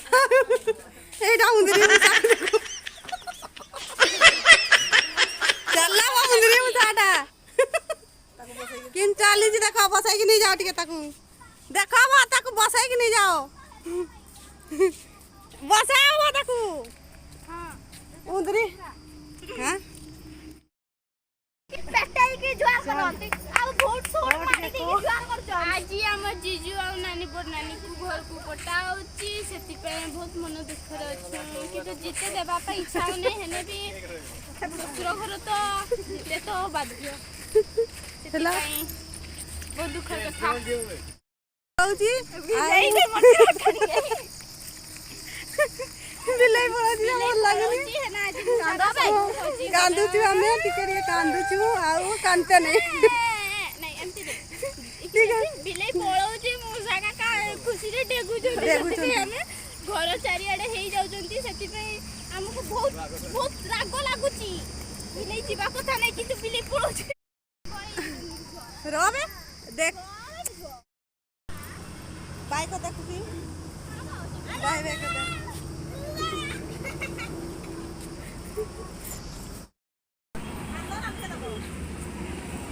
एटा उंदरी चलला वो उंदरी मुसाटा किन चाली जी देखो बसाई कि नहीं जाओ टिके ताकू देखो वो ताकू बसाई कि नहीं जाओ बसाओ वो ताकू हां उंदरी हां पेटाई के जुआर करते आ भोट सोड मारी के जुआर करछ आज हम जीजू आ नानी बोर नानी को घर को पटाउची सेति पे बहुत मन दुख रे अछि कि तो जीते देबा पे इच्छा नै हेने भी ससुर घर तो जीते तो बाध्य चला बहुत दुख कथा होची बिलाई के मन खड़ी बिलाई पड़ा दिया मोर लागली जी है ना आज कांदा भाई कांदू छु हमें टिके कांदू छु आउ कांते नै नहीं एमती ठीक है बिलाई पळौ जी मुसाका का खुशी रे डेगु जो हमें घर चारिआडे हेई जाउ जंती सेति पे हमको बहुत राग लागुची बिलाई जीवा कथा नै किंतु बिलाई पळौ छी रोबे देख बाय को देखुसी बाय बाय को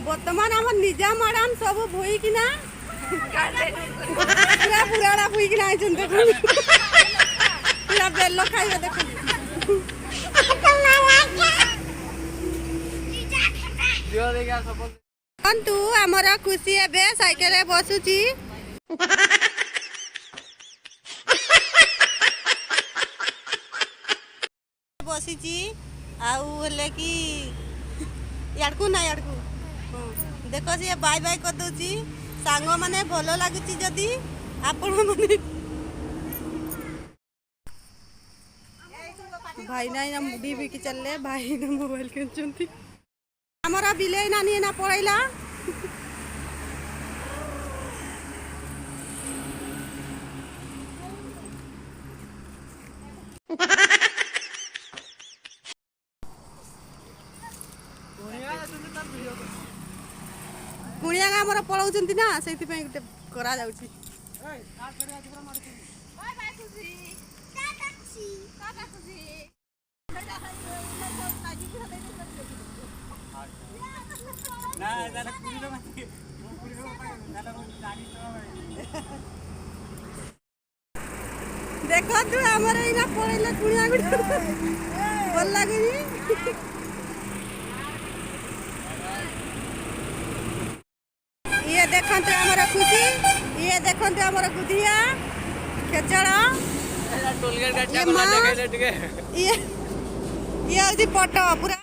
बर्तमान हम निजा माराम सब भोई कि ना पूरा पुराना भोई कि ना आइछन देखो पूरा बेल्लो खाइबे देखो दियो देगा सब तू हमरा खुशी एबे साइकिल रे बसुची बसीची आउ हले कि याडकू ना याडकू देखो सी बाय बाय कर दोची सांग माने भलो लागुची जदी आपण माने भाई ना ना मुडी भी कि चलले भाई ना मोबाइल किनचंती हमरा बिले नानी ना पळैला कुणिया हमर पळौचंती ना सेति पे गुटे करा जाउची ओए बाय खुशी टाटा खुशी ना दादा कुड़ी रो मत कुड़ी रो दादा रो गाड़ी तो देखो तू हमर इना पळैला कुणिया गुटे भल लागेनी ये देखंते हमर खुशी ये देखंते हमर गुदिया खेचड़ा टोल गेट का बना देगा ठीक है ये हଉଛି ପଟ ପୁରା